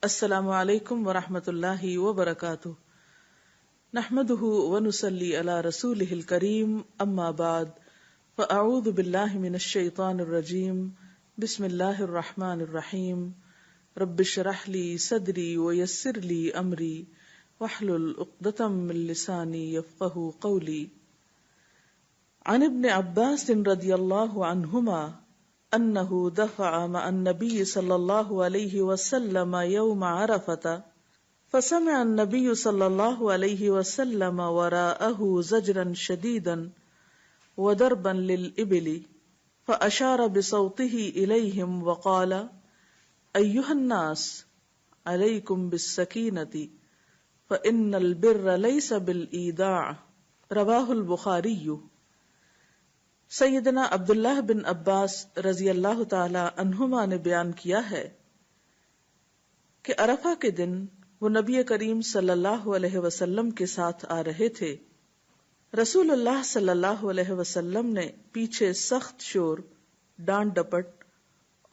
السلام علیکم ورحمۃ اللہ وبرکاتہ، نحمده ونصلی علی رسولہ الکریم، اما بعد فاعوذ باللہ من الشیطان الرجیم، بسم اللہ الرحمن الرحیم، رب اشرح لی صدری ویسر لی امری واحلل عقدۃ من لسانی یفقہوا قولی۔ عن ابن عباس رضی اللہ عنہما انه دفع مع النبي صلى الله عليه وسلم يوم عرفة فسمع النبي صلى الله عليه وسلم وراءه زجرا شديدا وضربا للإبل فأشار بصوته إليهم وقال أيها الناس عليكم بالسكينة فإن البر ليس بالإيداع، رواه البخاري۔ سیدنا عبداللہ بن عباس رضی اللہ تعالی عنہما نے بیان کیا ہے کہ عرفہ کے دن وہ نبی کریم صلی اللہ علیہ وسلم کے ساتھ آ رہے تھے۔ رسول اللہ صلی اللہ علیہ وسلم نے پیچھے سخت شور، ڈانٹ ڈپٹ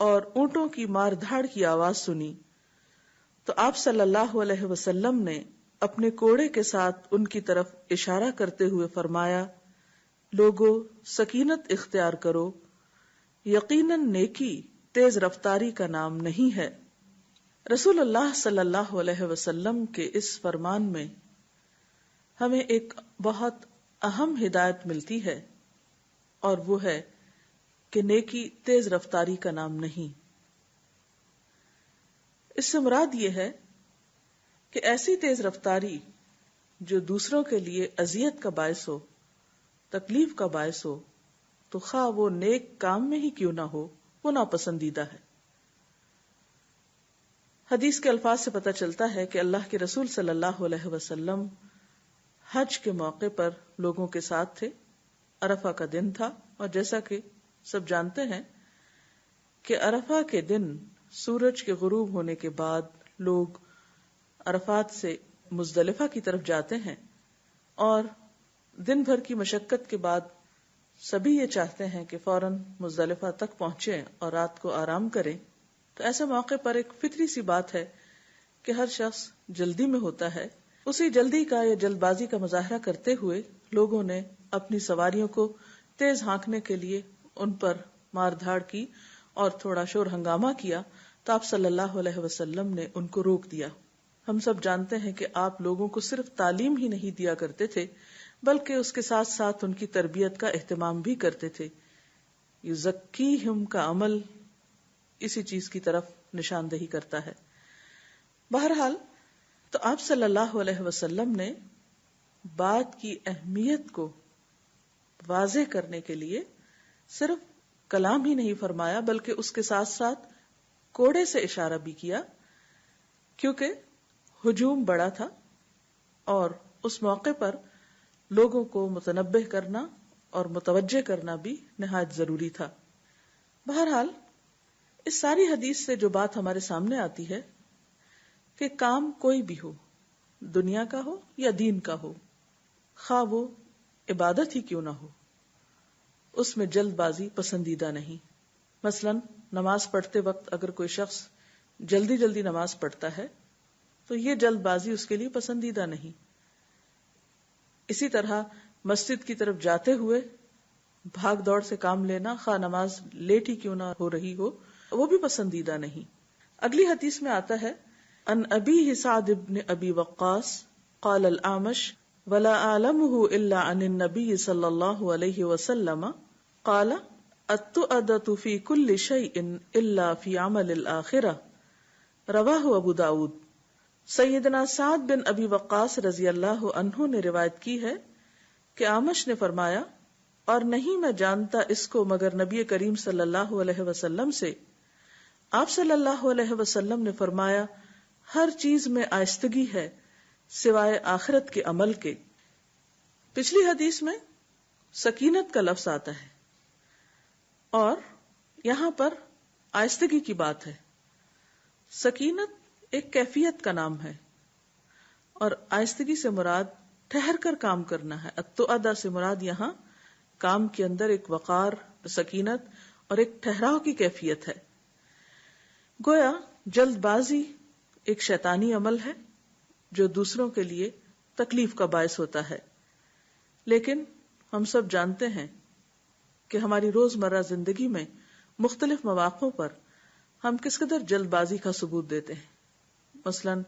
اور اونٹوں کی مار دھاڑ کی آواز سنی تو آپ صلی اللہ علیہ وسلم نے اپنے کوڑے کے ساتھ ان کی طرف اشارہ کرتے ہوئے فرمایا، لوگو سکینت اختیار کرو، یقیناً نیکی تیز رفتاری کا نام نہیں ہے۔ رسول اللہ صلی اللہ علیہ وسلم کے اس فرمان میں ہمیں ایک بہت اہم ہدایت ملتی ہے، اور وہ ہے کہ نیکی تیز رفتاری کا نام نہیں۔ اس سے مراد یہ ہے کہ ایسی تیز رفتاری جو دوسروں کے لیے اذیت کا باعث ہو، تکلیف کا باعث ہو، تو خواہ وہ نیک کام میں ہی کیوں نہ ہو، وہ ناپسندیدہ ہے۔ حدیث کے الفاظ سے پتہ چلتا ہے کہ اللہ کے رسول صلی اللہ علیہ وسلم حج کے موقع پر لوگوں کے ساتھ تھے۔ عرفہ کا دن تھا، اور جیسا کہ سب جانتے ہیں کہ عرفہ کے دن سورج کے غروب ہونے کے بعد لوگ عرفات سے مزدلفہ کی طرف جاتے ہیں، اور دن بھر کی مشقت کے بعد سبھی یہ چاہتے ہیں کہ فوراً مزدلفہ تک پہنچیں اور رات کو آرام کریں۔ تو ایسے موقع پر ایک فطری سی بات ہے کہ ہر شخص جلدی میں ہوتا ہے۔ اسی جلدی کا یا جلد بازی کا مظاہرہ کرتے ہوئے لوگوں نے اپنی سواریوں کو تیز ہانکنے کے لیے ان پر مار دھاڑ کی اور تھوڑا شور ہنگامہ کیا، تو آپ صلی اللہ علیہ وسلم نے ان کو روک دیا۔ ہم سب جانتے ہیں کہ آپ لوگوں کو صرف تعلیم ہی نہیں دیا کرتے تھے، بلکہ اس کے ساتھ ساتھ ان کی تربیت کا اہتمام بھی کرتے تھے۔ یزکیہم کا عمل اسی چیز کی طرف نشاندہی کرتا ہے۔ بہرحال تو آپ صلی اللہ علیہ وسلم نے بات کی اہمیت کو واضح کرنے کے لیے صرف کلام ہی نہیں فرمایا، بلکہ اس کے ساتھ ساتھ کوڑے سے اشارہ بھی کیا، کیونکہ ہجوم بڑا تھا اور اس موقع پر لوگوں کو متنبہ کرنا اور متوجہ کرنا بھی نہایت ضروری تھا۔ بہرحال اس ساری حدیث سے جو بات ہمارے سامنے آتی ہے کہ کام کوئی بھی ہو، دنیا کا ہو یا دین کا ہو، خواہ وہ عبادت ہی کیوں نہ ہو، اس میں جلد بازی پسندیدہ نہیں۔ مثلا نماز پڑھتے وقت اگر کوئی شخص جلدی جلدی نماز پڑھتا ہے تو یہ جلد بازی اس کے لیے پسندیدہ نہیں۔ اسی طرح مسجد کی طرف جاتے ہوئے بھاگ دوڑ سے کام لینا، خواہ نماز لیٹ ہی کیوں نہ ہو رہی ہو، وہ بھی پسندیدہ نہیں۔ اگلی حدیث میں آتا ہے، ان ابی سعد بن ابی وقاص قال الاعمش ولا اعلمه الا عن النبي صلی اللہ علیہ وسلم قال التؤدة في كل شيء الا في عمل الآخرة، رواہ ابو داود۔ سیدنا سعد بن ابی وقاص رضی اللہ عنہ نے روایت کی ہے کہ اعمش نے فرمایا، اور نہیں میں جانتا اس کو مگر نبی کریم صلی اللہ علیہ وسلم سے۔ آپ صلی اللہ علیہ وسلم نے فرمایا، ہر چیز میں آہستگی ہے سوائے آخرت کے عمل کے۔ پچھلی حدیث میں سکینت کا لفظ آتا ہے، اور یہاں پر آہستگی کی بات ہے۔ سکینت ایک کیفیت کا نام ہے، اور آہستگی سے مراد ٹھہر کر کام کرنا ہے۔ التؤدہ سے مراد یہاں کام کے اندر ایک وقار، سکینت اور ایک ٹھہراؤ کی کیفیت ہے۔ گویا جلد بازی ایک شیطانی عمل ہے جو دوسروں کے لیے تکلیف کا باعث ہوتا ہے، لیکن ہم سب جانتے ہیں کہ ہماری روزمرہ زندگی میں مختلف مواقعوں پر ہم کس قدر جلد بازی کا ثبوت دیتے ہیں. مثلاً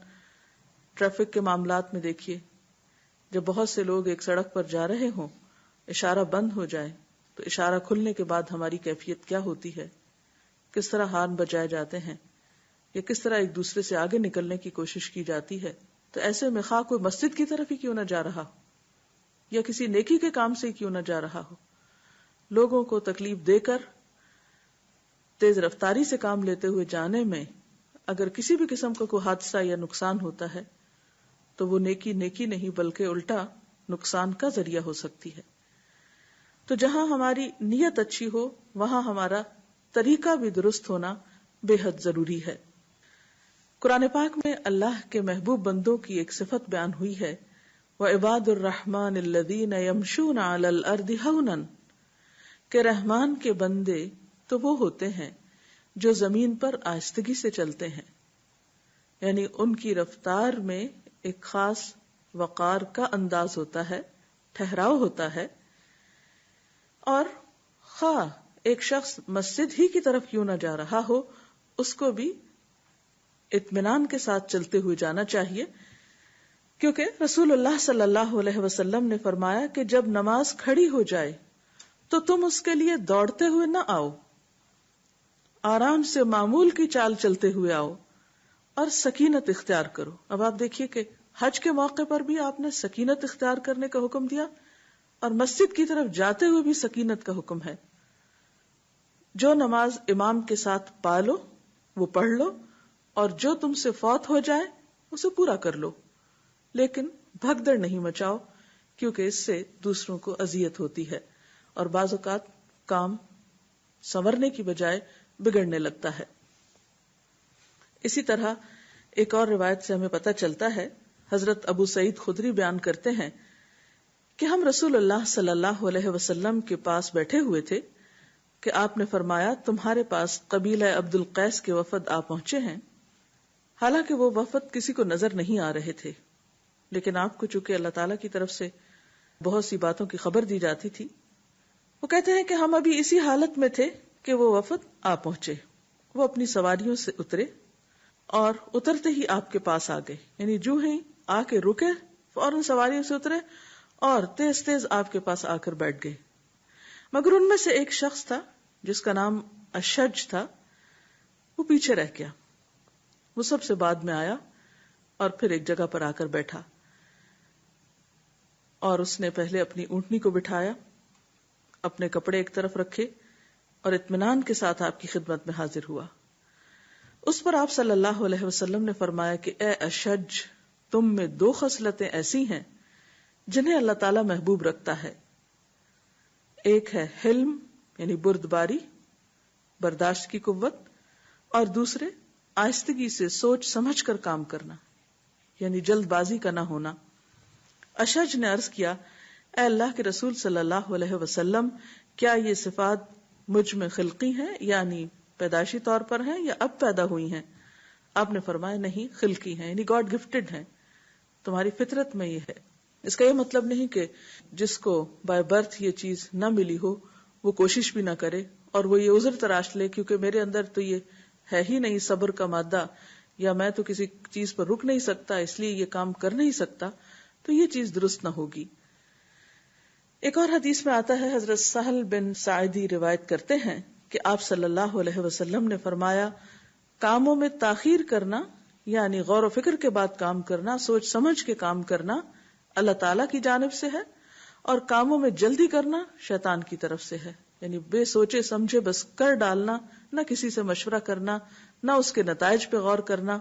ٹریفک کے معاملات میں دیکھیے، جب بہت سے لوگ ایک سڑک پر جا رہے ہوں، اشارہ بند ہو جائے تو اشارہ کھلنے کے بعد ہماری کیفیت کیا ہوتی ہے، کس طرح ہارن بجائے جاتے ہیں یا کس طرح ایک دوسرے سے آگے نکلنے کی کوشش کی جاتی ہے. تو ایسے میں خواہ کوئی مسجد کی طرف ہی کیوں نہ جا رہا ہو یا کسی نیکی کے کام سے کیوں نہ جا رہا ہو، لوگوں کو تکلیف دے کر تیز رفتاری سے کام لیتے ہوئے جانے میں اگر کسی بھی قسم کا کوئی حادثہ یا نقصان ہوتا ہے تو وہ نیکی نہیں بلکہ الٹا نقصان کا ذریعہ ہو سکتی ہے. تو جہاں ہماری نیت اچھی ہو وہاں ہمارا طریقہ بھی درست ہونا بے حد ضروری ہے. قرآن پاک میں اللہ کے محبوب بندوں کی ایک صفت بیان ہوئی ہے، وَعِبَادُ الرَّحْمَنِ الَّذِينَ يَمْشُونَ عَلَى الْأَرْضِ هَوْنًا، کہ رحمان کے بندے تو وہ ہوتے ہیں جو زمین پر آہستگی سے چلتے ہیں، یعنی ان کی رفتار میں ایک خاص وقار کا انداز ہوتا ہے، ٹھہراؤ ہوتا ہے. اور خواہ ایک شخص مسجد ہی کی طرف کیوں نہ جا رہا ہو، اس کو بھی اطمینان کے ساتھ چلتے ہوئے جانا چاہیے، کیونکہ رسول اللہ صلی اللہ علیہ وسلم نے فرمایا کہ جب نماز کھڑی ہو جائے تو تم اس کے لیے دوڑتے ہوئے نہ آؤ، آرام سے معمول کی چال چلتے ہوئے آؤ اور سکینت اختیار کرو. اب آپ دیکھیے کہ حج کے موقع پر بھی آپ نے سکینت اختیار کرنے کا حکم دیا اور مسجد کی طرف جاتے ہوئے بھی سکینت کا حکم ہے. جو نماز امام کے ساتھ پالو وہ پڑھ لو، اور جو تم سے فوت ہو جائے اسے پورا کر لو، لیکن بھگدڑ نہیں مچاؤ، کیونکہ اس سے دوسروں کو اذیت ہوتی ہے اور بعض اوقات کام سنورنے کی بجائے بگڑنے لگتا ہے. اسی طرح ایک اور روایت سے ہمیں پتہ چلتا ہے، حضرت ابو سعید خدری بیان کرتے ہیں کہ ہم رسول اللہ صلی اللہ علیہ وسلم کے پاس بیٹھے ہوئے تھے کہ آپ نے فرمایا تمہارے پاس قبیلہ عبد القیس کے وفد آ پہنچے ہیں. حالانکہ وہ وفد کسی کو نظر نہیں آ رہے تھے، لیکن آپ کو چونکہ اللہ تعالیٰ کی طرف سے بہت سی باتوں کی خبر دی جاتی تھی. وہ کہتے ہیں کہ ہم ابھی اسی حالت میں تھے کہ وہ وفد آ پہنچے. وہ اپنی سواریوں سے اترے اور اترتے ہی آپ کے پاس آ گئے، یعنی جو ہی آ کے رکے فوراً سواریوں سے اترے اور تیز تیز آپ کے پاس آ کر بیٹھ گئے. مگر ان میں سے ایک شخص تھا جس کا نام اشج تھا، وہ پیچھے رہ گیا. وہ سب سے بعد میں آیا اور پھر ایک جگہ پر آ کر بیٹھا، اور اس نے پہلے اپنی اونٹنی کو بٹھایا، اپنے کپڑے ایک طرف رکھے اور اطمینان کے ساتھ آپ کی خدمت میں حاضر ہوا. اس پر آپ صلی اللہ علیہ وسلم نے فرمایا کہ اے اشج، تم میں 2 خصلتیں ایسی ہیں جنہیں اللہ تعالی محبوب رکھتا ہے. ایک ہے حلم یعنی بردباری، برداشت کی قوت، اور دوسرے آہستگی سے سوچ سمجھ کر کام کرنا یعنی جلد بازی کا نہ ہونا. اشج نے عرض کیا، اے اللہ کے رسول صلی اللہ علیہ وسلم، کیا یہ صفات مجھ میں خلقی ہیں یعنی پیدائشی طور پر ہیں یا اب پیدا ہوئی ہیں؟ آپ نے فرمایا نہیں، خلقی ہیں یعنی گاڈ گفٹڈ ہیں، تمہاری فطرت میں یہ ہے. اس کا یہ مطلب نہیں کہ جس کو بائی برتھ یہ چیز نہ ملی ہو وہ کوشش بھی نہ کرے اور وہ یہ عذر تراش لے کیونکہ میرے اندر تو یہ ہے ہی نہیں صبر کا مادہ، یا میں تو کسی چیز پر رک نہیں سکتا اس لیے یہ کام کر نہیں سکتا، تو یہ چیز درست نہ ہوگی. ایک اور حدیث میں آتا ہے، حضرت سہل بن ساعدی روایت کرتے ہیں کہ آپ صلی اللہ علیہ وسلم نے فرمایا، کاموں میں تاخیر کرنا یعنی غور و فکر کے بعد کام کرنا، سوچ سمجھ کے کام کرنا اللہ تعالیٰ کی جانب سے ہے، اور کاموں میں جلدی کرنا شیطان کی طرف سے ہے، یعنی بے سوچے سمجھے بس کر ڈالنا، نہ کسی سے مشورہ کرنا، نہ اس کے نتائج پہ غور کرنا،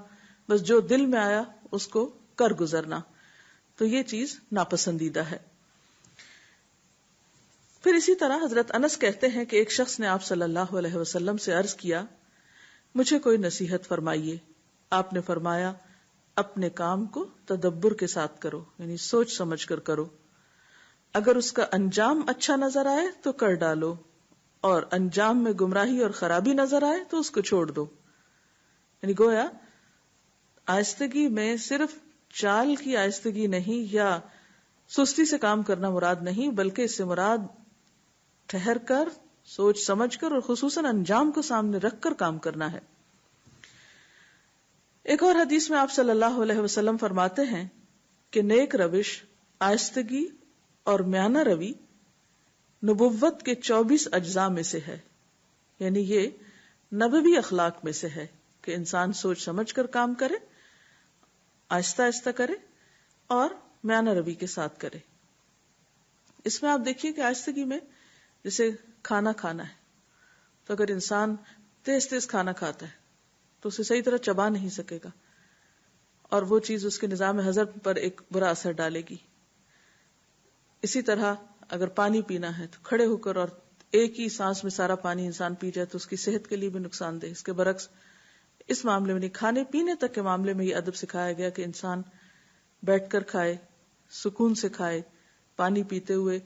بس جو دل میں آیا اس کو کر گزرنا، تو یہ چیز ناپسندیدہ ہے. پھر اسی طرح حضرت انس کہتے ہیں کہ ایک شخص نے آپ صلی اللہ علیہ وسلم سے عرض کیا، مجھے کوئی نصیحت فرمائیے. آپ نے فرمایا، اپنے کام کو تدبر کے ساتھ کرو یعنی سوچ سمجھ کر کرو، اگر اس کا انجام اچھا نظر آئے تو کر ڈالو، اور انجام میں گمراہی اور خرابی نظر آئے تو اس کو چھوڑ دو. یعنی گویا آہستگی میں صرف چال کی آہستگی نہیں یا سستی سے کام کرنا مراد نہیں، بلکہ اس سے مراد ٹھہر کر، سوچ سمجھ کر اور خصوصاً انجام کو سامنے رکھ کر کام کرنا ہے۔ ایک اور حدیث میں آپ صلی اللہ علیہ وسلم فرماتے ہیں کہ نیک روش، آہستگی اور میانہ روی نبوت کے 24 اجزاء میں سے ہے، یعنی یہ نبوی اخلاق میں سے ہے کہ انسان سوچ سمجھ کر کام کرے، آہستہ آہستہ کرے اور میانہ روی کے ساتھ کرے۔ اس میں آپ دیکھیے کہ آہستگی میں جیسے کھانا کھانا ہے، تو اگر انسان تیز تیز کھانا کھاتا ہے تو اسے صحیح طرح چبا نہیں سکے گا اور وہ چیز اس کے نظام ہضم پر ایک برا اثر ڈالے گی۔ اسی طرح اگر پانی پینا ہے تو کھڑے ہو کر اور ایک ہی سانس میں سارا پانی انسان پی جائے تو اس کی صحت کے لیے بھی نقصان دہ۔ اس کے برعکس اس معاملے میں نہیں، کھانے پینے تک کے معاملے میں یہ ادب سکھایا گیا کہ انسان بیٹھ کر کھائے، سکون سے کھائے، پانی پیتے ہوئے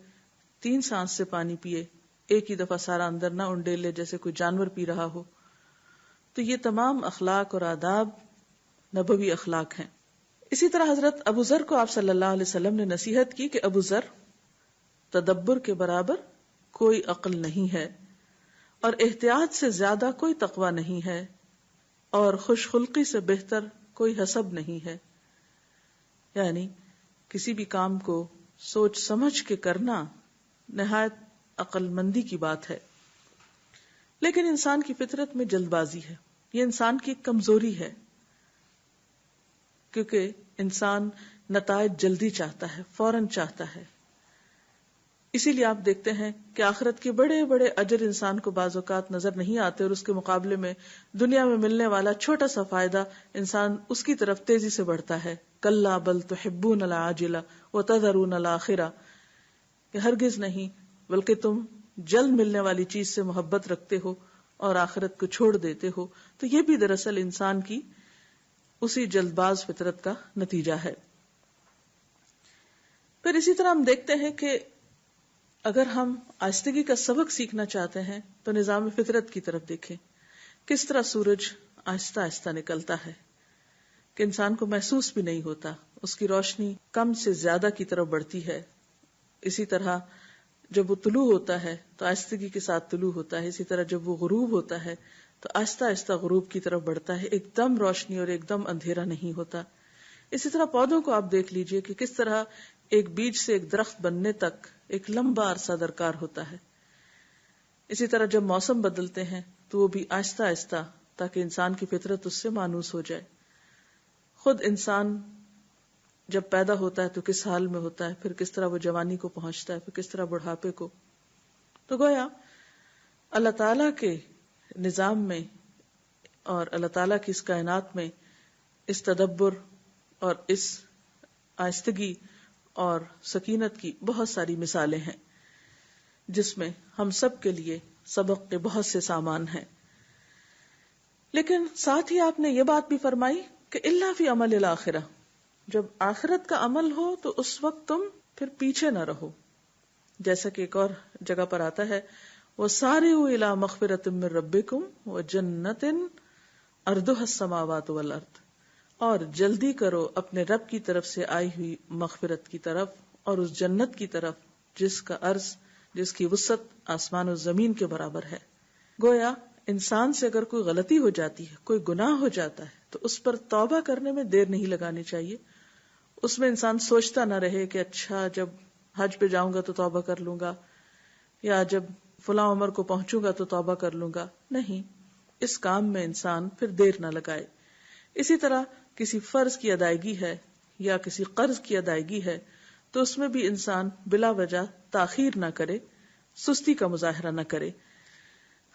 3 سانس سے پانی پیے، ایک ہی دفعہ سارا اندر نہ انڈیلے جیسے کوئی جانور پی رہا ہو۔ تو یہ تمام اخلاق اور آداب نبوی اخلاق ہیں۔ اسی طرح حضرت ابو ذر کو آپ صلی اللہ علیہ وسلم نے نصیحت کی کہ ابو ذر، تدبر کے برابر کوئی عقل نہیں ہے اور احتیاط سے زیادہ کوئی تقوی نہیں ہے اور خوش خلقی سے بہتر کوئی حسب نہیں ہے۔ یعنی کسی بھی کام کو سوچ سمجھ کے کرنا نہایت عقل مندی کی بات ہے۔ لیکن انسان کی فطرت میں جلد بازی ہے، یہ انسان کی ایک کمزوری ہے، کیونکہ انسان نتائج جلدی چاہتا ہے، فوراً چاہتا ہے۔ اسی لیے آپ دیکھتے ہیں کہ آخرت کے بڑے بڑے اجر انسان کو بعض اوقات نظر نہیں آتے اور اس کے مقابلے میں دنیا میں ملنے والا چھوٹا سا فائدہ انسان اس کی طرف تیزی سے بڑھتا ہے۔ کلا بل تحبون العاجلہ وتذرون الآخرہ، کہ ہرگز نہیں بلکہ تم جلد ملنے والی چیز سے محبت رکھتے ہو اور آخرت کو چھوڑ دیتے ہو۔ تو یہ بھی دراصل انسان کی اسی جلد باز فطرت کا نتیجہ ہے۔ پھر اسی طرح ہم دیکھتے ہیں کہ اگر ہم آہستگی کا سبق سیکھنا چاہتے ہیں تو نظام فطرت کی طرف دیکھیں، کس طرح سورج آہستہ آہستہ نکلتا ہے کہ انسان کو محسوس بھی نہیں ہوتا، اس کی روشنی کم سے زیادہ کی طرف بڑھتی ہے۔ اسی طرح جب وہ طلوع ہوتا ہے تو آہستگی کے ساتھ طلوع ہوتا ہے، اسی طرح جب وہ غروب ہوتا ہے تو آہستہ آہستہ غروب کی طرف بڑھتا ہے، ایک دم روشنی اور ایک دم اندھیرا نہیں ہوتا۔ اسی طرح پودوں کو آپ دیکھ لیجئے کہ کس طرح ایک بیج سے ایک درخت بننے تک ایک لمبا عرصہ درکار ہوتا ہے۔ اسی طرح جب موسم بدلتے ہیں تو وہ بھی آہستہ آہستہ، تاکہ انسان کی فطرت اس سے مانوس ہو جائے۔ خود انسان جب پیدا ہوتا ہے تو کس حال میں ہوتا ہے، پھر کس طرح وہ جوانی کو پہنچتا ہے، پھر کس طرح بڑھاپے کو۔ تو گویا اللہ تعالیٰ کے نظام میں اور اللہ تعالیٰ کی اس کائنات میں اس تدبر اور اس آہستگی اور سکینت کی بہت ساری مثالیں ہیں، جس میں ہم سب کے لیے سبق کے بہت سے سامان ہیں۔ لیکن ساتھ ہی آپ نے یہ بات بھی فرمائی کہ الا فی عمل الآخرہ، جب آخرت کا عمل ہو تو اس وقت تم پھر پیچھے نہ رہو، جیسا کہ ایک اور جگہ پر آتا ہے وَسَارِعُوا إِلَىٰ مَغْفِرَةٍ مِّن رَبِّكُمْ وَجَنَّةٍ عَرْضُهَا السَّمَاوَاتُ وَالْأَرْضُ، اور جلدی کرو اپنے رب کی طرف سے آئی ہوئی مغفرت کی طرف اور اس جنت کی طرف جس کا عرض، جس کی وسعت آسمان و زمین کے برابر ہے۔ گویا انسان سے اگر کوئی غلطی ہو جاتی ہے، کوئی گناہ ہو جاتا ہے تو اس پر توبہ کرنے میں دیر نہیں لگانی چاہیے۔ اس میں انسان سوچتا نہ رہے کہ اچھا جب حج پہ جاؤں گا تو توبہ کر لوں گا، یا جب فلاں عمر کو پہنچوں گا تو توبہ کر لوں گا۔ نہیں، اس کام میں انسان پھر دیر نہ لگائے۔ اسی طرح کسی فرض کی ادائیگی ہے یا کسی قرض کی ادائیگی ہے تو اس میں بھی انسان بلا وجہ تاخیر نہ کرے، سستی کا مظاہرہ نہ کرے۔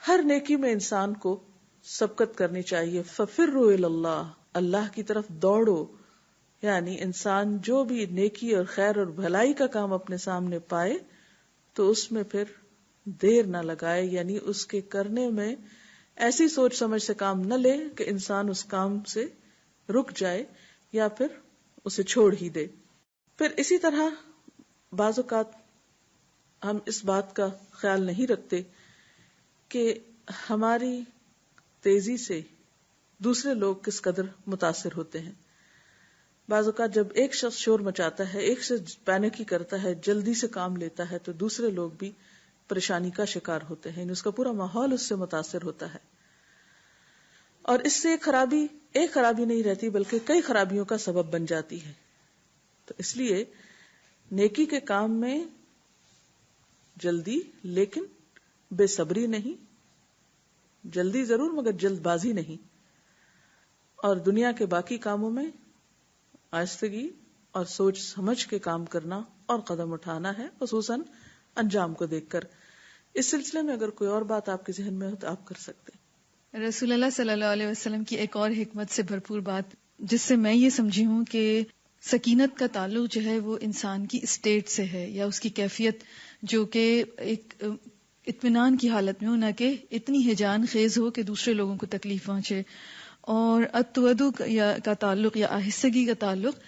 ہر نیکی میں انسان کو سبقت کرنی چاہیے۔ فَفِرُّوا إِلَى اللَّهِ، اللہ کی طرف دوڑو، یعنی انسان جو بھی نیکی اور خیر اور بھلائی کا کام اپنے سامنے پائے تو اس میں پھر دیر نہ لگائے، یعنی اس کے کرنے میں ایسی سوچ سمجھ سے کام نہ لے کہ انسان اس کام سے رک جائے یا پھر اسے چھوڑ ہی دے۔ پھر اسی طرح بعض اوقات ہم اس بات کا خیال نہیں رکھتے کہ ہماری تیزی سے دوسرے لوگ کس قدر متاثر ہوتے ہیں. بعض اوقات جب ایک شخص شور مچاتا ہے، ایک شخص پینک ہی کرتا ہے، جلدی سے کام لیتا ہے، تو دوسرے لوگ بھی پریشانی کا شکار ہوتے ہیں، اس کا پورا ماحول اس سے متاثر ہوتا ہے. اور اس سے ایک خرابی نہیں رہتی بلکہ کئی خرابیوں کا سبب بن جاتی ہے. تو اس لیے نیکی کے کام میں جلدی لیکن بے صبری نہیں، جلدی ضرور مگر جلد بازی نہیں، اور دنیا کے باقی کاموں میں آہستگی اور سوچ سمجھ کے کام کرنا اور قدم اٹھانا ہے، خصوصاً انجام کو دیکھ کر. اس سلسلے میں اگر کوئی اور بات آپ کے ذہن میں ہو تو آپ کر سکتے ہیں. رسول اللہ صلی اللہ علیہ وسلم کی ایک اور حکمت سے بھرپور بات جس سے میں یہ سمجھی ہوں کہ سکینت کا تعلق جو ہے وہ انسان کی اسٹیٹ سے ہے، یا اس کی کیفیت جو کہ ایک اطمینان کی حالت میں ہو، نہ کہ اتنی ہیجان خیز ہو کہ دوسرے لوگوں کو تکلیف پہنچے. اور التودع کا تعلق یا آہستگی کا تعلق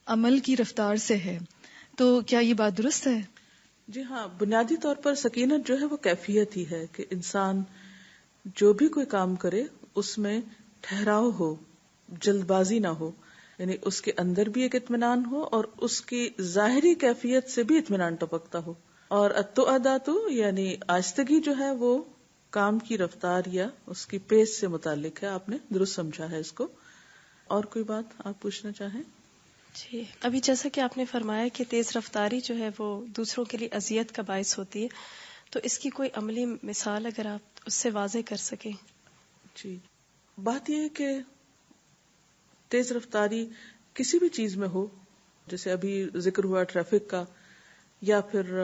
عمل کی رفتار سے ہے. تو کیا یہ بات درست ہے؟ جی ہاں، بنیادی طور پر سکینت جو ہے وہ کیفیت ہی ہے کہ انسان جو بھی کوئی کام کرے اس میں ٹھہراؤ ہو، جلد بازی نہ ہو، یعنی اس کے اندر بھی ایک اطمینان ہو اور اس کی ظاہری کیفیت سے بھی اطمینان ٹپکتا ہو. اور التؤدۃ یعنی آہستگی جو ہے وہ کام کی رفتار یا اس کی پیس سے متعلق ہے. آپ نے درست سمجھا ہے اس کو. اور کوئی بات آپ پوچھنا چاہیں؟ جی، ابھی جیسا کہ آپ نے فرمایا کہ تیز رفتاری جو ہے وہ دوسروں کے لیے اذیت کا باعث ہوتی ہے، تو اس کی کوئی عملی مثال اگر آپ اس سے واضح کر سکیں. جی، بات یہ ہے کہ تیز رفتاری کسی بھی چیز میں ہو، جیسے ابھی ذکر ہوا ٹریفک کا، یا پھر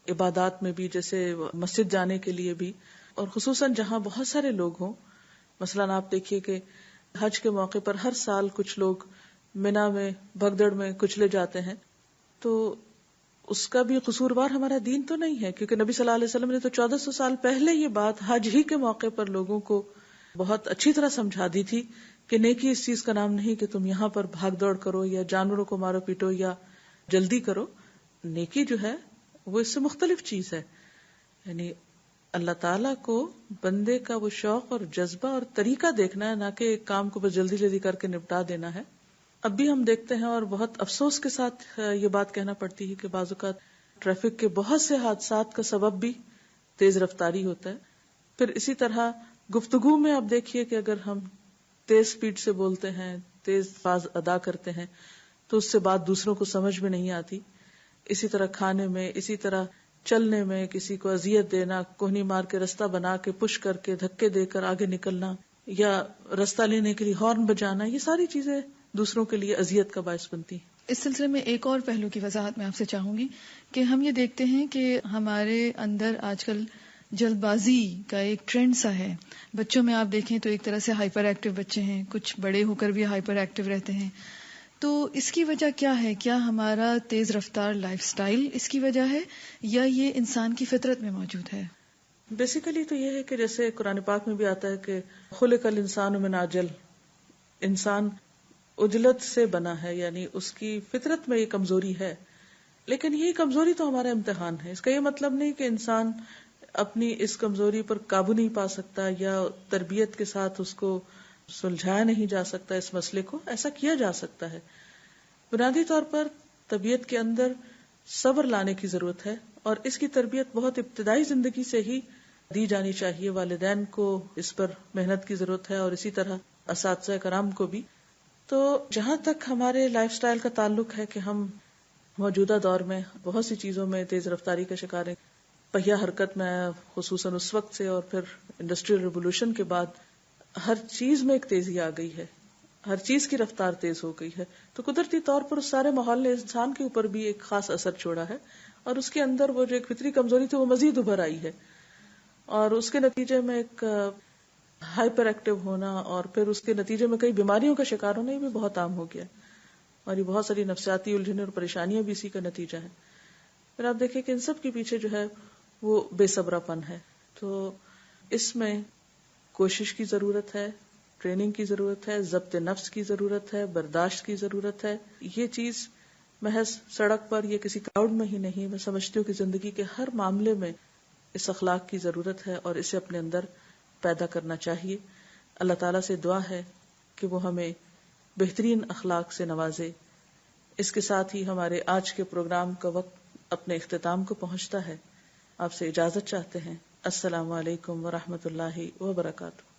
عبادات میں بھی، جیسے مسجد جانے کے لیے بھی، اور خصوصاً جہاں بہت سارے لوگ ہوں. مثلاً آپ دیکھیے کہ حج کے موقع پر ہر سال کچھ لوگ منا میں بھگدڑ میں کچلے جاتے ہیں، تو اس کا بھی قصوروار ہمارا دین تو نہیں ہے، کیونکہ نبی صلی اللہ علیہ وسلم نے تو 1400 سال پہلے یہ بات حج ہی کے موقع پر لوگوں کو بہت اچھی طرح سمجھا دی تھی کہ نیکی اس چیز کا نام نہیں کہ تم یہاں پر بھاگ دوڑ کرو یا جانوروں کو مارو پیٹو یا جلدی کرو. نیکی جو ہے وہ اس سے مختلف چیز ہے، یعنی اللہ تعالیٰ کو بندے کا وہ شوق اور جذبہ اور طریقہ دیکھنا ہے، نہ کہ ایک کام کو بس جلدی جلدی کر کے نپٹا دینا ہے. اب بھی ہم دیکھتے ہیں اور بہت افسوس کے ساتھ یہ بات کہنا پڑتی ہے کہ بعض اوقات ٹریفک کے بہت سے حادثات کا سبب بھی تیز رفتاری ہوتا ہے. پھر اسی طرح گفتگو میں آپ دیکھیے کہ اگر ہم تیز سپیڈ سے بولتے ہیں، تیز باز ادا کرتے ہیں، تو اس سے بات دوسروں کو سمجھ میں نہیں آتی. اسی طرح کھانے میں، اسی طرح چلنے میں کسی کو اذیت دینا، کوہنی مار کے رستہ بنا کے پش کر کے دھکے دے کر آگے نکلنا، یا رستہ لینے کے لیے ہارن بجانا، یہ ساری چیزیں دوسروں کے لیے اذیت کا باعث بنتی ہیں. اس سلسلے میں ایک اور پہلو کی وضاحت میں آپ سے چاہوں گی کہ ہم یہ دیکھتے ہیں کہ ہمارے اندر آج کل جلد بازی کا ایک ٹرینڈ سا ہے. بچوں میں آپ دیکھیں تو ایک طرح سے ہائپر ایکٹیو بچے ہیں، کچھ بڑے ہو کر بھی ہائپر ایکٹیو رہتے ہیں. تو اس کی وجہ کیا ہے؟ کیا ہمارا تیز رفتار لائف سٹائل اس کی وجہ ہے، یا یہ انسان کی فطرت میں موجود ہے؟ بیسیکلی تو یہ ہے کہ جیسے قرآن پاک میں بھی آتا ہے کہ خلق الانسان من عجل، انسان عجلت سے بنا ہے، یعنی اس کی فطرت میں یہ کمزوری ہے. لیکن یہ کمزوری تو ہمارا امتحان ہے. اس کا یہ مطلب نہیں کہ انسان اپنی اس کمزوری پر قابو نہیں پا سکتا یا تربیت کے ساتھ اس کو سلجھایا نہیں جا سکتا. اس مسئلے کو ایسا کیا جا سکتا ہے. بنیادی طور پر طبیعت کے اندر صبر لانے کی ضرورت ہے، اور اس کی تربیت بہت ابتدائی زندگی سے ہی دی جانی چاہیے. والدین کو اس پر محنت کی ضرورت ہے، اور اسی طرح اساتذہ کرام کو بھی. تو جہاں تک ہمارے لائف سٹائل کا تعلق ہے کہ ہم موجودہ دور میں بہت سی چیزوں میں تیز رفتاری کا شکار ہیں. پہیہ حرکت میں خصوصاً اس وقت سے، اور پھر انڈسٹریل ریولوشن کے بعد ہر چیز میں ایک تیزی آ گئی ہے، ہر چیز کی رفتار تیز ہو گئی ہے. تو قدرتی طور پر اس سارے ماحول نے انسان کے اوپر بھی ایک خاص اثر چھوڑا ہے، اور اس کے اندر وہ جو ایک فطری کمزوری تھی وہ مزید ابھر آئی ہے، اور اس کے نتیجے میں ایک ہائپر ایکٹیو ہونا، اور پھر اس کے نتیجے میں کئی بیماریوں کا شکار ہونا، یہ بھی بہت عام ہو گیا، اور یہ بہت ساری نفسیاتی الجھنیں اور پریشانیاں بھی اسی کا نتیجہ ہیں. پھر آپ دیکھیں کہ ان سب کے پیچھے جو ہے وہ بے صبرا پن ہے. تو اس میں کوشش کی ضرورت ہے، ٹریننگ کی ضرورت ہے، ضبط نفس کی ضرورت ہے، برداشت کی ضرورت ہے. یہ چیز محض سڑک پر یا کسی کراؤڈ میں ہی نہیں، میں سمجھتی ہوں کہ زندگی کے ہر معاملے میں اس اخلاق کی ضرورت ہے، اور اسے اپنے اندر پیدا کرنا چاہیے. اللہ تعالیٰ سے دعا ہے کہ وہ ہمیں بہترین اخلاق سے نوازے۔ اس کے ساتھ ہی ہمارے آج کے پروگرام کا وقت اپنے اختتام کو پہنچتا ہے۔ آپ سے اجازت چاہتے ہیں۔ السلام علیکم ورحمۃ اللہ وبرکاتہ۔